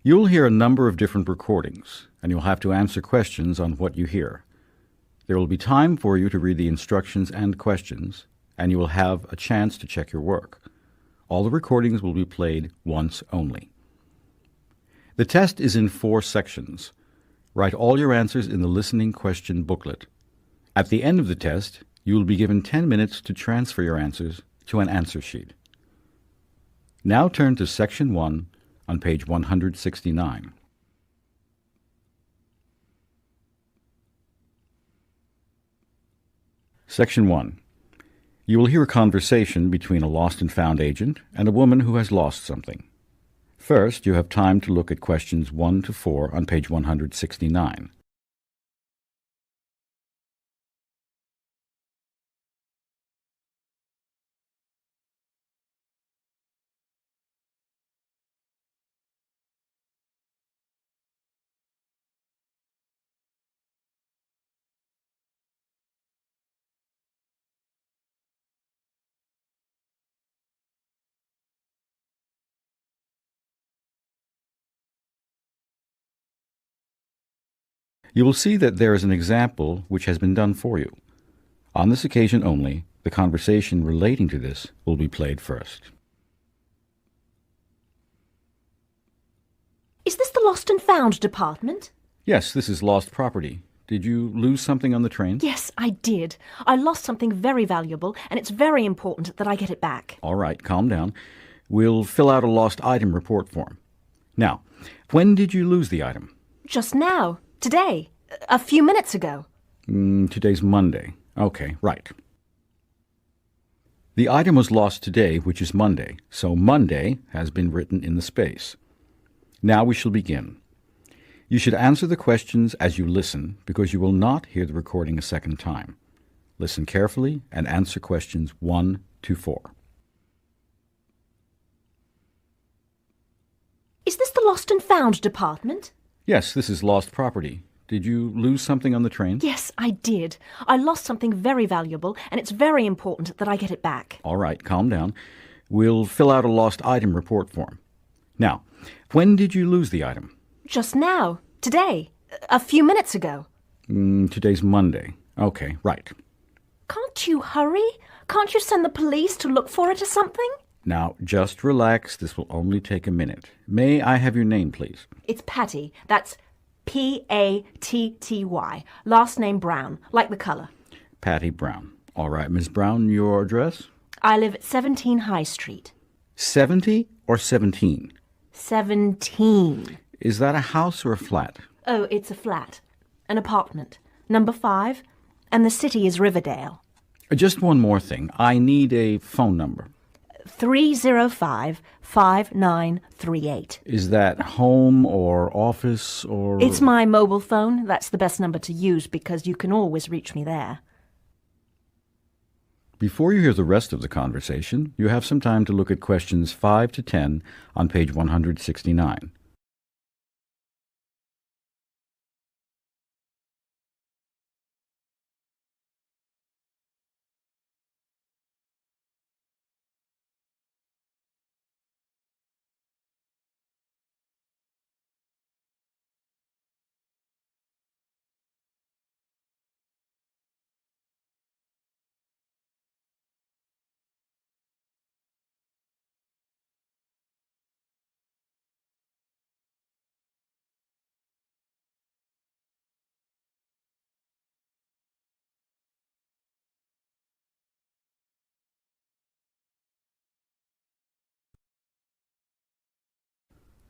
You'll hear a number of different recordings, and you'll have to answer questions on what you hear. There will be time for you to read the instructions and questions, and you will have a chance to check your work. All the recordings will be played once only. The test is in 4 sections. Write all your answers in the listening question booklet. At the end of the test, you will be given 10 minutes to transfer your answers to an answer sheet. Now turn to Section 1 on page 169. Section 1. You will hear a conversation between a lost and found agent and a woman who has lost something. First, you have time to look at questions 1 to 4 on page 169. You will see that there is an example which has been done for you. On this occasion only, the conversation relating to this will be played first. Is this the lost and found department? Yes, this is lost property. Did you lose something on the train? Yes, I did. I lost something very valuable, and it's very important that I get it back. All right, calm down. We'll fill out a lost item report form. Now, when did you lose the item? Just now. Today. A few minutes ago. Today's Monday. Okay, right. The item was lost today, which is Monday, so Monday has been written in the space. Now we shall begin. You should answer the questions as you listen, because you will not hear the recording a second time. Listen carefully and answer questions 1 to 4. Is this the lost and found department? Yes, this is lost property. Did you lose something on the train? Yes, I did. I lost something very valuable, and it's very important that I get it back. All right, calm down. We'll fill out a lost item report form. Now, when did you lose the item? Just now. Today. A few minutes ago. Today's Monday. Okay, right. Can't you hurry? Can't you send the police to look for it or something? Now, just relax. This will only take a minute. May I have your name, please? It's Patty. That's Patty. Last name Brown, like the colour. Patty Brown. All right, Miss Brown, your address? I live at 17 High Street. 70 or 17? 17. Is that a house or a flat? Oh, it's a flat. An apartment. Number 5. And the city is Riverdale. Just one more thing. I need a phone number. 305-5938. Is that home or office or... It's my mobile phone. That's the best number to use because you can always reach me there. Before you hear the rest of the conversation, you have some time to look at questions 5 to 10 on page 169.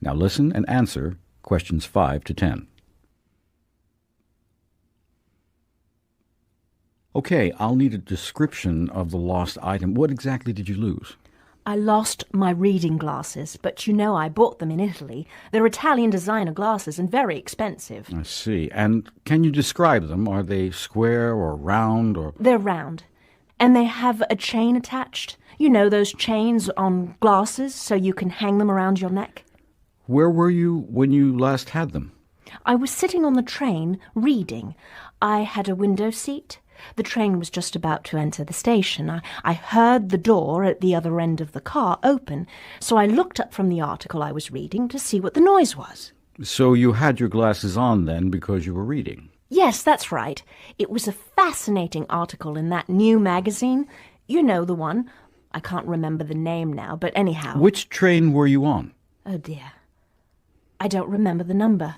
Now listen and answer questions 5 to 10. Okay, I'll need a description of the lost item. What exactly did you lose? I lost my reading glasses, but you know I bought them in Italy. They're Italian designer glasses and very expensive. I see. And can you describe them? Are they square or round or... They're round. And they have a chain attached. You know, those chains on glasses so you can hang them around your neck. Where were you when you last had them? I was sitting on the train reading. I had a window seat. The train was just about to enter the station. I heard the door at the other end of the car open, so I looked up from the article I was reading to see what the noise was. So you had your glasses on then because you were reading? Yes, that's right. It was a fascinating article in that new magazine. You know the one. I can't remember the name now, but anyhow. Which train were you on? Oh, dear. I don't remember the number,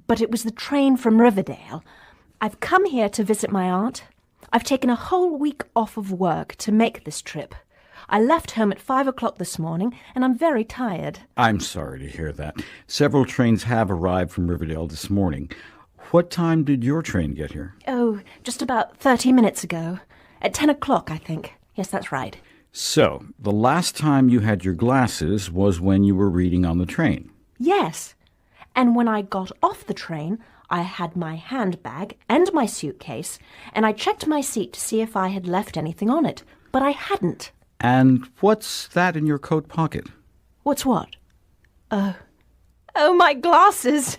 but it was the train from Riverdale. I've come here to visit my aunt. I've taken a whole week off of work to make this trip. I left home at 5 o'clock this morning, and I'm very tired. I'm sorry to hear that. Several trains have arrived from Riverdale this morning. What time did your train get here? Oh, just about 30 minutes ago. At 10 o'clock, I think. Yes, that's right. So, the last time you had your glasses was when you were reading on the train? Yes. And when I got off the train, I had my handbag and my suitcase, and I checked my seat to see if I had left anything on it, but I hadn't. And what's that in your coat pocket? What's what? Oh, my glasses!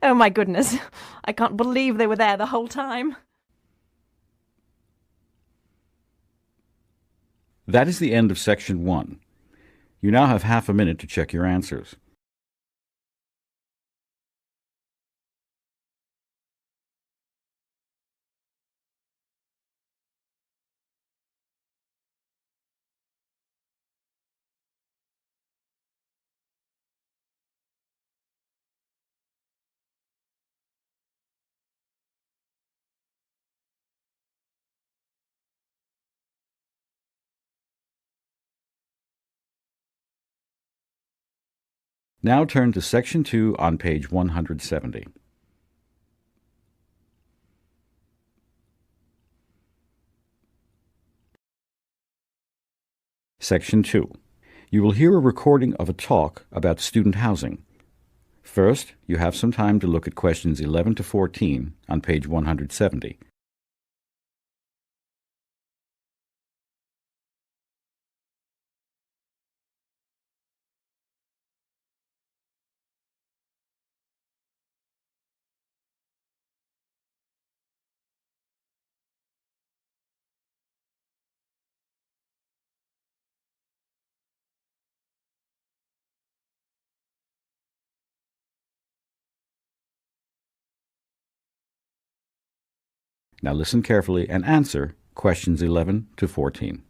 Oh, my goodness. I can't believe they were there the whole time. That is the end of Section 1. You now have half a minute to check your answers. Now turn to Section 2 on page 170. Section 2. You will hear a recording of a talk about student housing. First, you have some time to look at questions 11 to 14 on page 170. Now listen carefully and answer questions 11 to 14.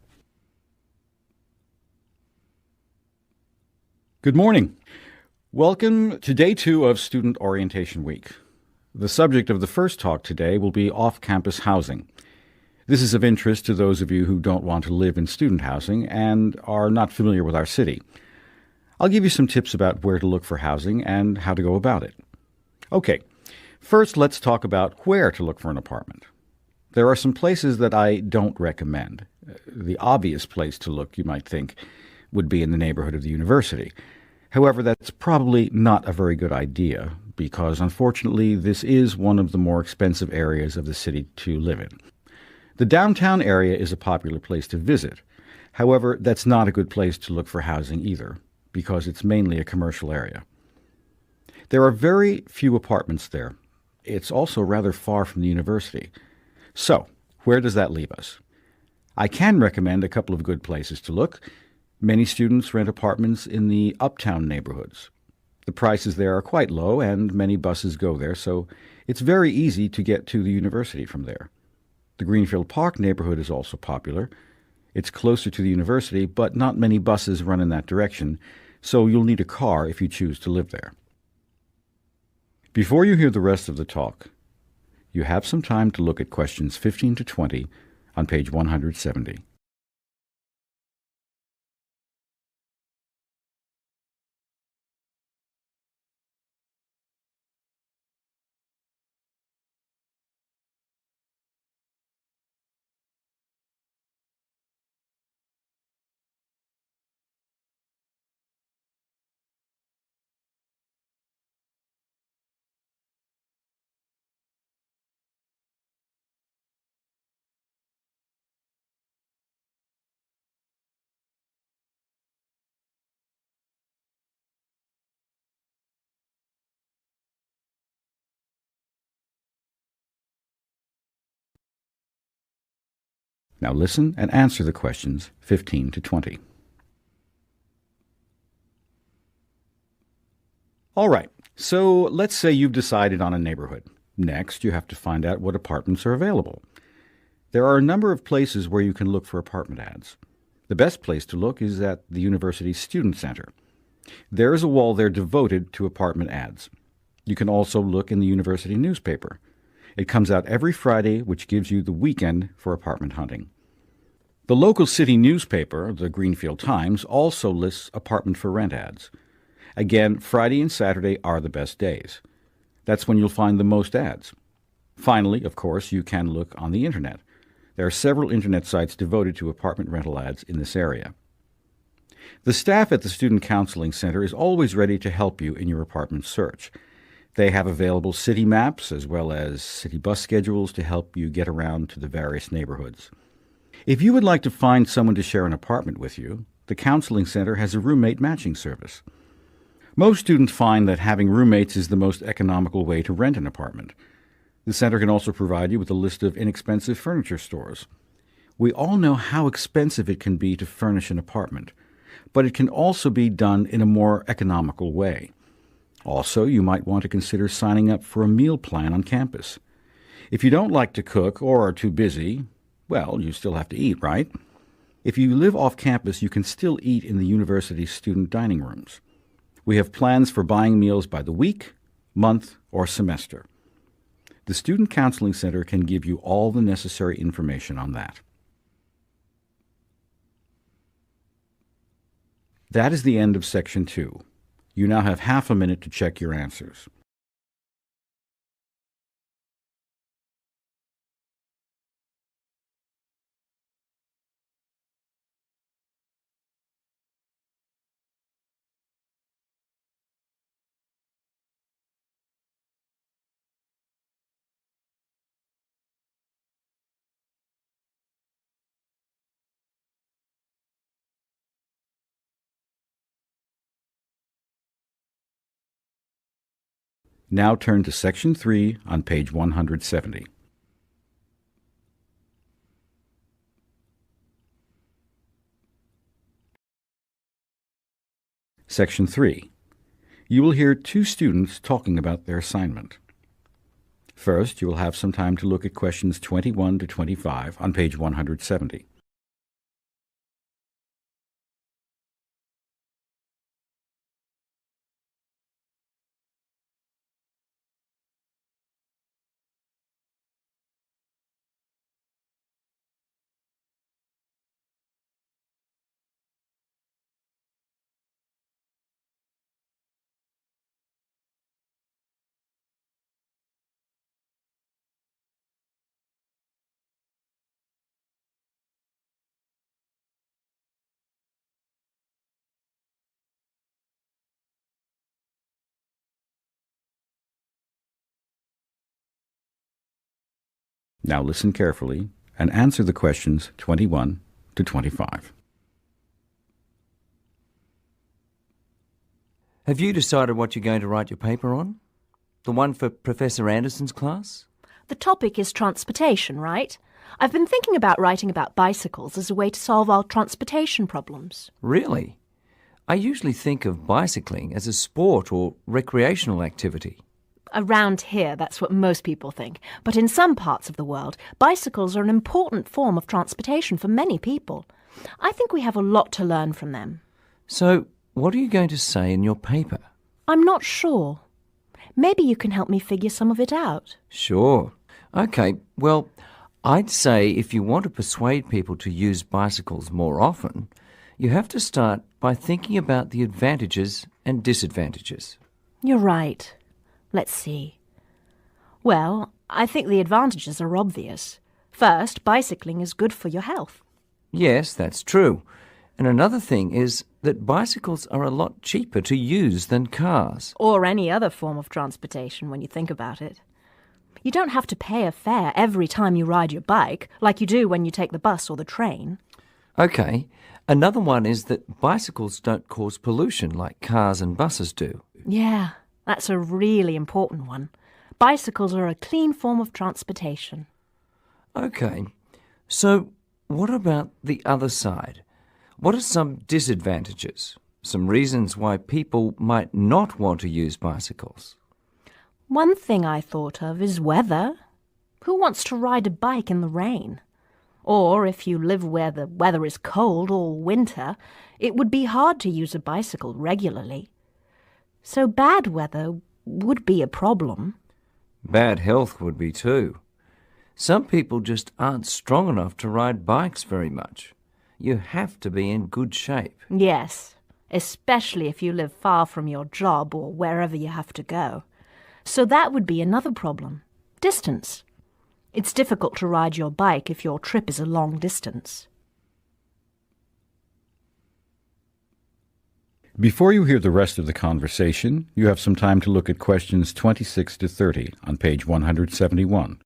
Good morning. Welcome to Day 2 of Student Orientation Week. The subject of the first talk today will be off-campus housing. This is of interest to those of you who don't want to live in student housing and are not familiar with our city. I'll give you some tips about where to look for housing and how to go about it. Okay, first let's talk about where to look for an apartment. There are some places that I don't recommend. The obvious place to look, you might think, would be in the neighborhood of the university. However, that's probably not a very good idea because, unfortunately, this is one of the more expensive areas of the city to live in. The downtown area is a popular place to visit. However, that's not a good place to look for housing either because it's mainly a commercial area. There are very few apartments there. It's also rather far from the university. So, where does that leave us? I can recommend a couple of good places to look. Many students rent apartments in the uptown neighborhoods. The prices there are quite low, and many buses go there, so it's very easy to get to the university from there. The Greenfield Park neighborhood is also popular. It's closer to the university, but not many buses run in that direction, so you'll need a car if you choose to live there. Before you hear the rest of the talk, you have some time to look at questions 15 to 20 on page 170. Now listen and answer the questions 15 to 20. All right, so let's say you've decided on a neighborhood. Next, you have to find out what apartments are available. There are a number of places where you can look for apartment ads. The best place to look is at the university's student center. There is a wall there devoted to apartment ads. You can also look in the university newspaper. It comes out every Friday, which gives you the weekend for apartment hunting. The local city newspaper, the Greenfield Times, also lists apartment for rent ads. Again, Friday and Saturday are the best days. That's when you'll find the most ads. Finally, of course, you can look on the Internet. There are several Internet sites devoted to apartment rental ads in this area. The staff at the Student Counseling Center is always ready to help you in your apartment search. They have available city maps as well as city bus schedules to help you get around to the various neighborhoods. If you would like to find someone to share an apartment with you, the Counseling Center has a roommate matching service. Most students find that having roommates is the most economical way to rent an apartment. The center can also provide you with a list of inexpensive furniture stores. We all know how expensive it can be to furnish an apartment, but it can also be done in a more economical way. Also, you might want to consider signing up for a meal plan on campus. If you don't like to cook or are too busy, well, you still have to eat, right? If you live off campus, you can still eat in the university's student dining rooms. We have plans for buying meals by the week, month, or semester. The Student Counseling Center can give you all the necessary information on that. That is the end of Section 2. You now have half a minute to check your answers. Now turn to Section 3 on page 170. Section 3. You will hear two students talking about their assignment. First, you will have some time to look at questions 21 to 25 on page 170. Now listen carefully and answer the questions 21 to 25. Have you decided what you're going to write your paper on? The one for Professor Anderson's class? The topic is transportation, right? I've been thinking about writing about bicycles as a way to solve our transportation problems. Really? I usually think of bicycling as a sport or recreational activity. Around here, that's what most people think. But in some parts of the world, bicycles are an important form of transportation for many people. I think we have a lot to learn from them. So, what are you going to say in your paper? I'm not sure. Maybe you can help me figure some of it out. Sure. Okay, well, I'd say if you want to persuade people to use bicycles more often, you have to start by thinking about the advantages and disadvantages. You're right. Let's see. Well, I think the advantages are obvious. First, bicycling is good for your health. Yes, that's true. And another thing is that bicycles are a lot cheaper to use than cars. Or any other form of transportation when you think about it. You don't have to pay a fare every time you ride your bike, like you do when you take the bus or the train. Okay. Another one is that bicycles don't cause pollution like cars and buses do. Yeah, that's a really important one. Bicycles are a clean form of transportation. Okay. So, what about the other side? What are some disadvantages? Some reasons why people might not want to use bicycles? One thing I thought of is weather. Who wants to ride a bike in the rain? Or if you live where the weather is cold all winter, it would be hard to use a bicycle regularly. So bad weather would be a problem. Bad health would be too. Some people just aren't strong enough to ride bikes very much. You have to be in good shape. Yes, especially if you live far from your job or wherever you have to go. So that would be another problem. Distance. It's difficult to ride your bike if your trip is a long distance. Before you hear the rest of the conversation, you have some time to look at questions 26 to 30 on page 171.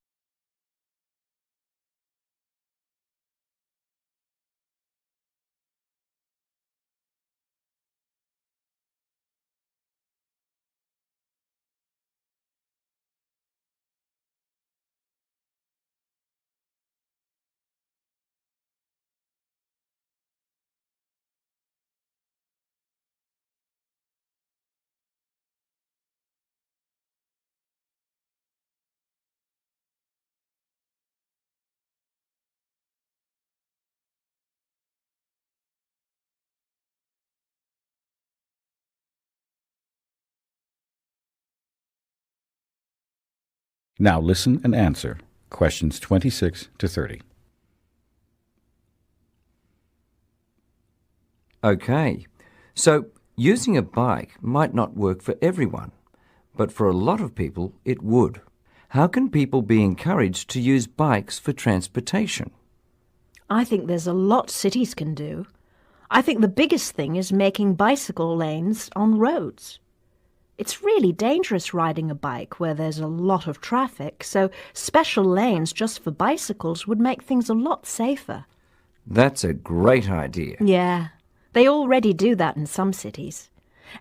Now listen and answer questions 26 to 30. Okay, so using a bike might not work for everyone, but for a lot of people it would. How can people be encouraged to use bikes for transportation? I think there's a lot cities can do. I think the biggest thing is making bicycle lanes on roads. It's really dangerous riding a bike where there's a lot of traffic, so special lanes just for bicycles would make things a lot safer. That's a great idea. Yeah, they already do that in some cities.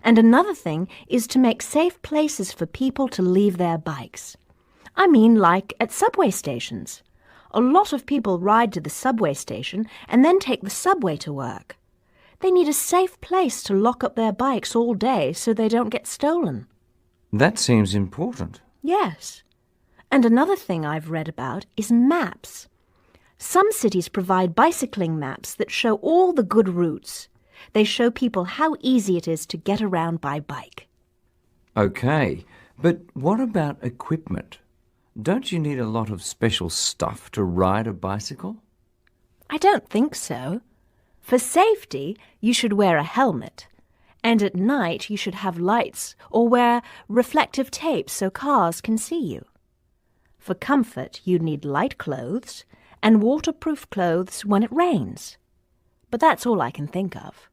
And another thing is to make safe places for people to leave their bikes. I mean, like at subway stations. A lot of people ride to the subway station and then take the subway to work. They need a safe place to lock up their bikes all day so they don't get stolen. That seems important. Yes. And another thing I've read about is maps. Some cities provide bicycling maps that show all the good routes. They show people how easy it is to get around by bike. Okay, but what about equipment? Don't you need a lot of special stuff to ride a bicycle? I don't think so. For safety, you should wear a helmet. And at night, you should have lights or wear reflective tape so cars can see you. For comfort, you need light clothes and waterproof clothes when it rains. But that's all I can think of.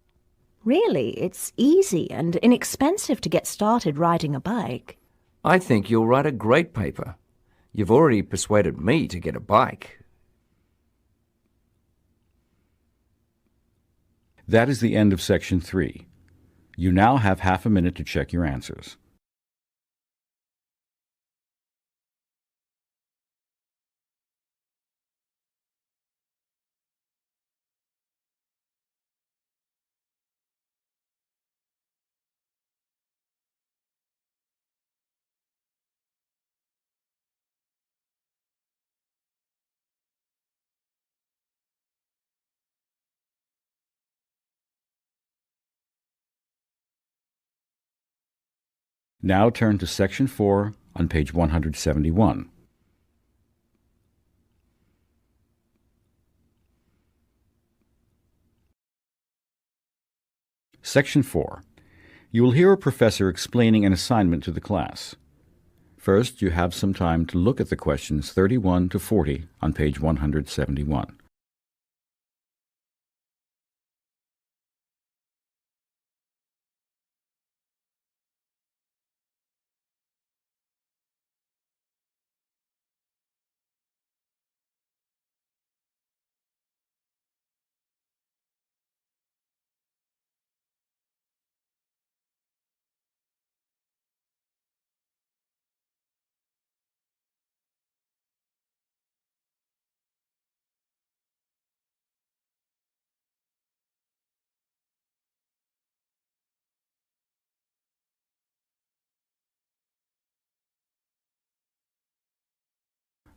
Really, it's easy and inexpensive to get started riding a bike. I think you'll write a great paper. You've already persuaded me to get a bike. That is the end of section 3. You now have half a minute to check your answers. Now turn to section 4 on page 171. Section 4. You will hear a professor explaining an assignment to the class. First, you have some time to look at the questions 31 to 40 on page 171.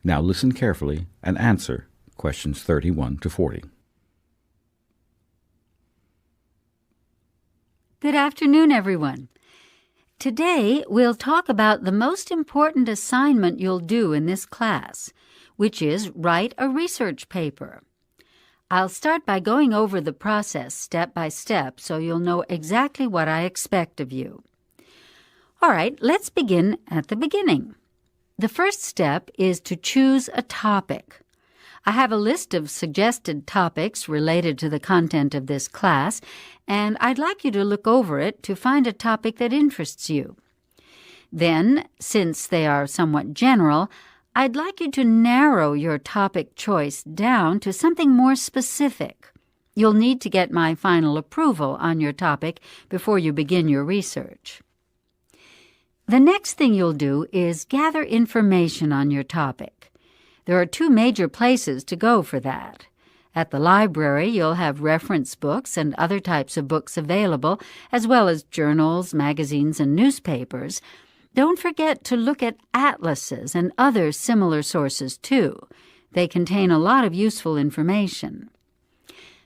Now listen carefully and answer questions 31 to 40. Good afternoon, everyone. Today, we'll talk about the most important assignment you'll do in this class, which is write a research paper. I'll start by going over the process step by step so you'll know exactly what I expect of you. All right, let's begin at the beginning. The first step is to choose a topic. I have a list of suggested topics related to the content of this class, and I'd like you to look over it to find a topic that interests you. Then, since they are somewhat general, I'd like you to narrow your topic choice down to something more specific. You'll need to get my final approval on your topic before you begin your research. The next thing you'll do is gather information on your topic. There are two major places to go for that. At the library, you'll have reference books and other types of books available, as well as journals, magazines, and newspapers. Don't forget to look at atlases and other similar sources, too. They contain a lot of useful information.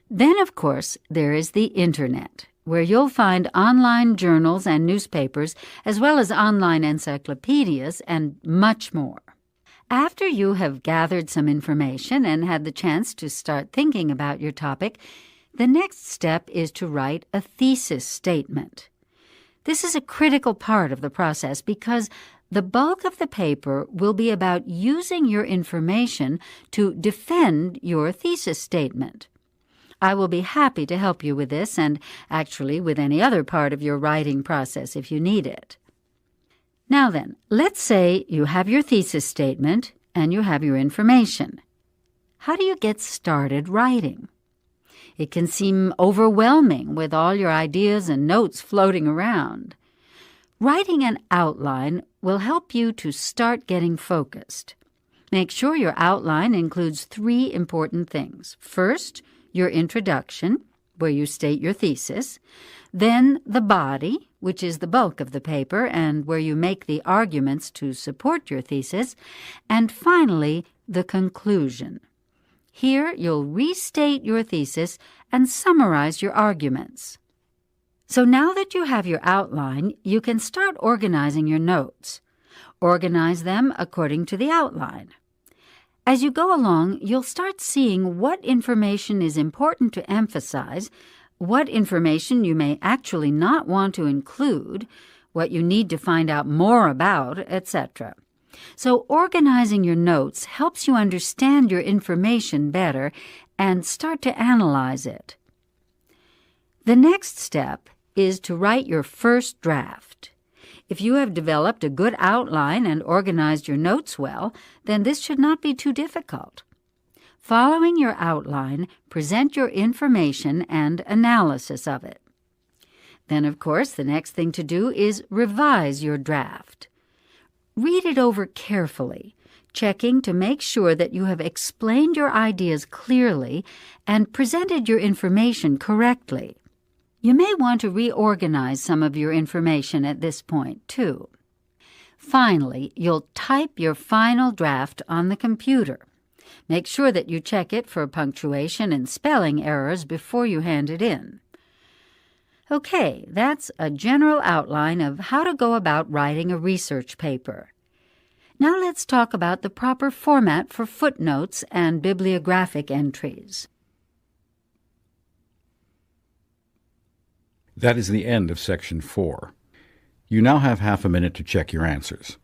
Then, of course, there is the Internet, where you'll find online journals and newspapers, as well as online encyclopedias and much more. After you have gathered some information and had the chance to start thinking about your topic, the next step is to write a thesis statement. This is a critical part of the process because the bulk of the paper will be about using your information to defend your thesis statement. I will be happy to help you with this and actually with any other part of your writing process if you need it. Now then, let's say you have your thesis statement and you have your information. How do you get started writing? It can seem overwhelming with all your ideas and notes floating around. Writing an outline will help you to start getting focused. Make sure your outline includes 3 important things. First, your introduction, where you state your thesis. Then the body, which is the bulk of the paper and where you make the arguments to support your thesis. And finally, the conclusion. Here, you'll restate your thesis and summarize your arguments. So now that you have your outline, you can start organizing your notes. Organize them according to the outline. As you go along, you'll start seeing what information is important to emphasize, what information you may actually not want to include, what you need to find out more about, etc. So organizing your notes helps you understand your information better and start to analyze it. The next step is to write your first draft. If you have developed a good outline and organized your notes well, then this should not be too difficult. Following your outline, present your information and analysis of it. Then, of course, the next thing to do is revise your draft. Read it over carefully, checking to make sure that you have explained your ideas clearly and presented your information correctly. You may want to reorganize some of your information at this point, too. Finally, you'll type your final draft on the computer. Make sure that you check it for punctuation and spelling errors before you hand it in. Okay, that's a general outline of how to go about writing a research paper. Now let's talk about the proper format for footnotes and bibliographic entries. That is the end of Section 4. You now have half a minute to check your answers.